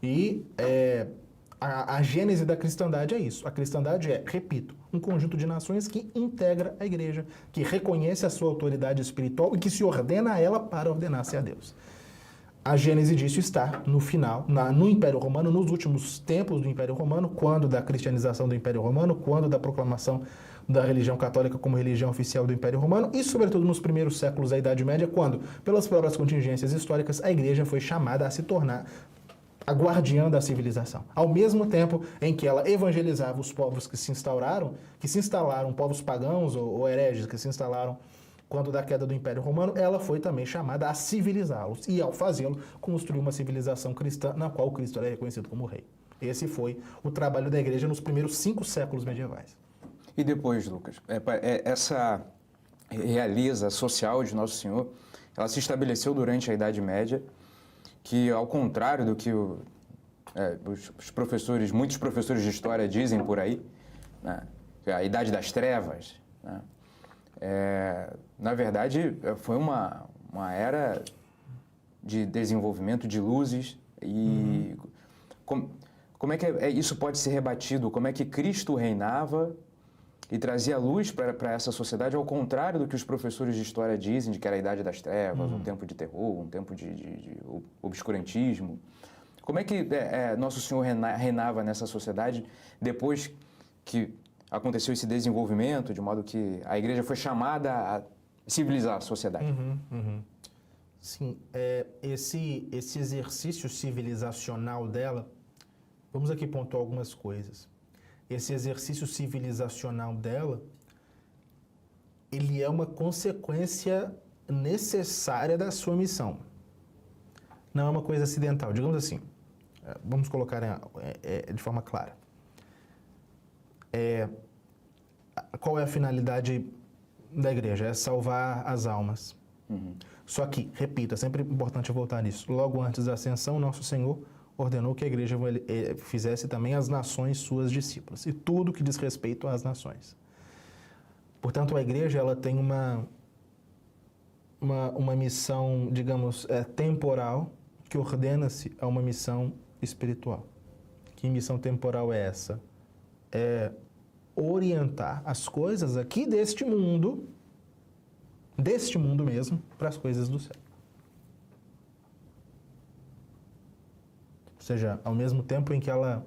E a gênese da cristandade é isso. A cristandade é, repito, um conjunto de nações que integra a igreja, que reconhece a sua autoridade espiritual e que se ordena a ela para ordenar-se a Deus. A gênese disso está no final, no Império Romano, nos últimos tempos do Império Romano, quando da cristianização do Império Romano, quando da proclamação da religião católica como religião oficial do Império Romano e, sobretudo, nos primeiros séculos da Idade Média, quando, pelas próprias contingências históricas, a igreja foi chamada a se tornar a guardiã da civilização. Ao mesmo tempo em que ela evangelizava os povos que se instalaram, povos pagãos ou hereges que se instalaram quando da queda do Império Romano, ela foi também chamada a civilizá-los. E, ao fazê-lo, construiu uma civilização cristã na qual Cristo era reconhecido como rei. Esse foi o trabalho da igreja nos primeiros 5 séculos medievais. E depois, Lucas, essa realeza social de Nosso Senhor, ela se estabeleceu durante a Idade Média, que, ao contrário do que muitos professores de história dizem por aí, né, a Idade das Trevas, né, na verdade, foi uma era de desenvolvimento de luzes e como é que isso pode ser rebatido? Como é que Cristo reinava e trazia luz para essa sociedade, ao contrário do que os professores de história dizem, de que era a Idade das Trevas, um tempo de terror, um tempo de obscurantismo. Como é que Nosso Senhor reinava nessa sociedade depois que aconteceu esse desenvolvimento, de modo que a igreja foi chamada a civilizar a sociedade? Sim, esse exercício civilizacional dela, vamos aqui pontuar algumas coisas. Esse exercício civilizacional dela, ele é uma consequência necessária da sua missão. Não é uma coisa acidental. Digamos assim, vamos colocar de forma clara. Qual é a finalidade da igreja? É salvar as almas. Só que, repito, é sempre importante voltar nisso. Logo antes da ascensão, Nosso Senhor ordenou que a igreja fizesse também as nações suas discípulas, e tudo que diz respeito às nações. Portanto, a igreja ela tem uma missão, digamos, temporal, que ordena-se a uma missão espiritual. Que missão temporal é essa? É orientar as coisas aqui deste mundo mesmo, para as coisas do céu. Ou seja, ao mesmo tempo em que ela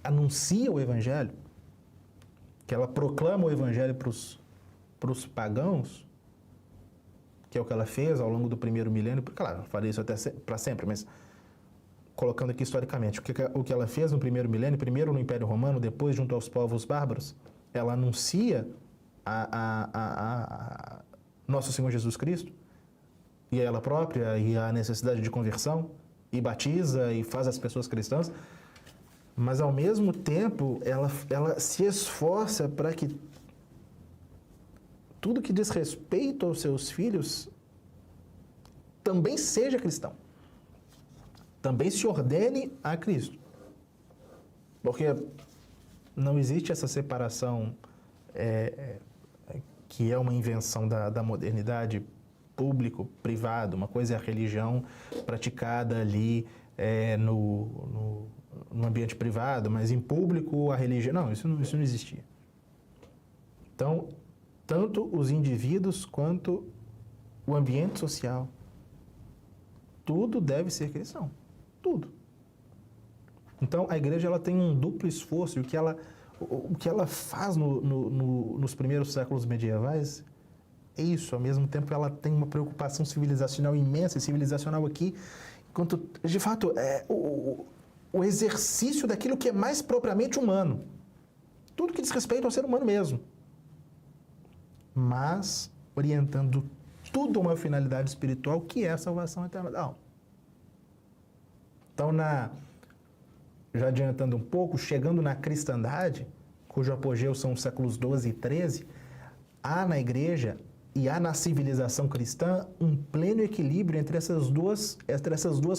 anuncia o Evangelho, que ela proclama o Evangelho para os pagãos, que é o que ela fez ao longo do primeiro milênio, claro, não farei isso até para sempre, mas colocando aqui historicamente, o que ela fez no primeiro milênio, primeiro no Império Romano, depois junto aos povos bárbaros, ela anuncia a Nosso Senhor Jesus Cristo, e a ela própria, e a necessidade de conversão, e batiza e faz as pessoas cristãs, mas ao mesmo tempo ela se esforça para que tudo que diz respeito aos seus filhos também seja cristão, também se ordene a Cristo, porque não existe essa separação que é uma invenção da modernidade, público-privado. Uma coisa é a religião praticada ali no ambiente privado, mas em público a religião... Não, isso não existia. Então, tanto os indivíduos quanto o ambiente social, tudo deve ser cristão. Tudo. Então, a igreja ela tem um duplo esforço, e o que ela faz nos primeiros séculos medievais é isso. Ao mesmo tempo, ela tem uma preocupação civilizacional imensa, e civilizacional aqui, enquanto, de fato, o exercício daquilo que é mais propriamente humano. Tudo que diz respeito ao ser humano mesmo. Mas orientando tudo a uma finalidade espiritual, que é a salvação eterna da alma. Então, já adiantando um pouco, chegando na cristandade, cujo apogeu são os séculos XII e XIII, há na igreja e há na civilização cristã um pleno equilíbrio entre essas duas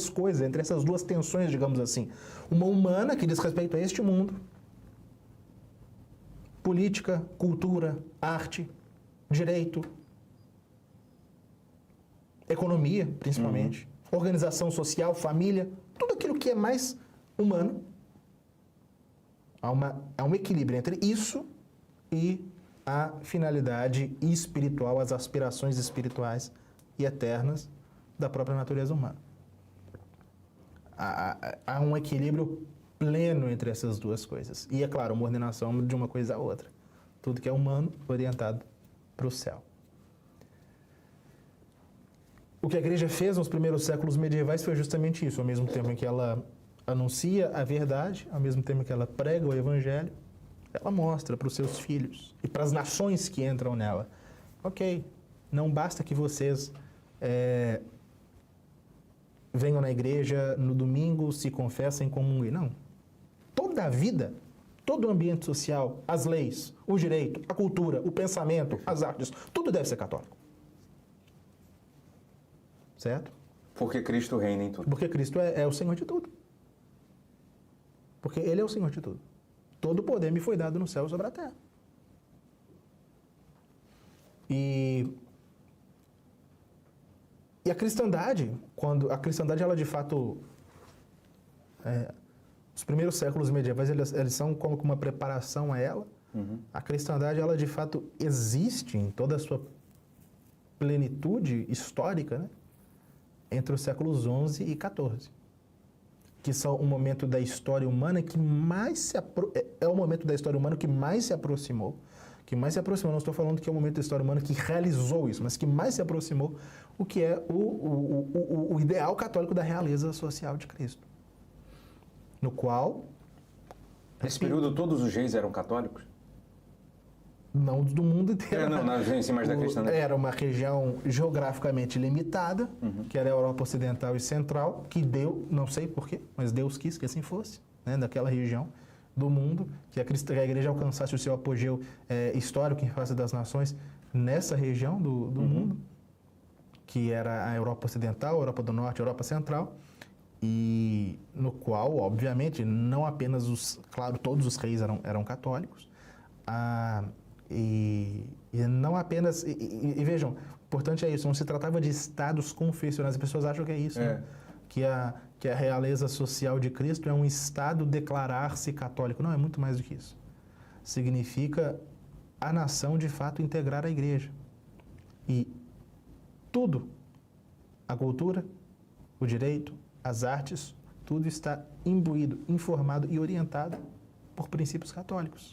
coisas, entre essas duas tensões, digamos assim. Uma humana, que diz respeito a este mundo, política, cultura, arte, direito, economia, principalmente. organização social, família, tudo aquilo que é mais humano. Há um equilíbrio entre isso e a finalidade espiritual, as aspirações espirituais e eternas da própria natureza humana. Há um equilíbrio pleno entre essas duas coisas. E, é claro, uma ordenação de uma coisa a outra. Tudo que é humano, orientado para o céu. O que a igreja fez nos primeiros séculos medievais foi justamente isso. Ao mesmo tempo em que ela anuncia a verdade, ao mesmo tempo que ela prega o evangelho, ela mostra para os seus filhos e para as nações que entram nela. Ok, não basta que vocês venham na igreja no domingo, se confessem como um... Não. Toda a vida, todo o ambiente social, as leis, o direito, a cultura, o pensamento, as artes, tudo deve ser católico. Certo? Porque Cristo reina em tudo. Porque Cristo é o Senhor de tudo. Porque Ele é o Senhor de tudo. Todo o poder me foi dado no céu e sobre a terra. E a cristandade, a cristandade, ela de fato, os primeiros séculos medievais, eles são como uma preparação a ela. Uhum. A cristandade, ela de fato existe em toda a sua plenitude histórica, né? Entre os séculos XI e XIV, que são o momento da história humana que mais é o momento da história humana que mais se aproximou. Não estou falando que é o momento da história humana que realizou isso, mas que mais se aproximou o que é o ideal católico da realeza social de Cristo. No qual... Nesse período todos os reis eram católicos? Não do mundo inteiro. Em cima da cristandade. Era uma região geograficamente limitada, que era a Europa Ocidental e Central, que não sei porquê, mas Deus quis que assim fosse, né, daquela região do mundo, que a igreja alcançasse o seu apogeu histórico em face das nações nessa região do mundo, que era a Europa Ocidental, a Europa do Norte, a Europa Central, e no qual, obviamente, não apenas claro, todos os reis eram católicos, e não apenas... E vejam, o importante é isso, não se tratava de estados confessionais. As pessoas acham que é isso, né? Que a realeza social de Cristo é um estado declarar-se católico. Não, é muito mais do que isso. Significa a nação, de fato, integrar a igreja. E tudo, a cultura, o direito, as artes, tudo está imbuído, informado e orientado por princípios católicos.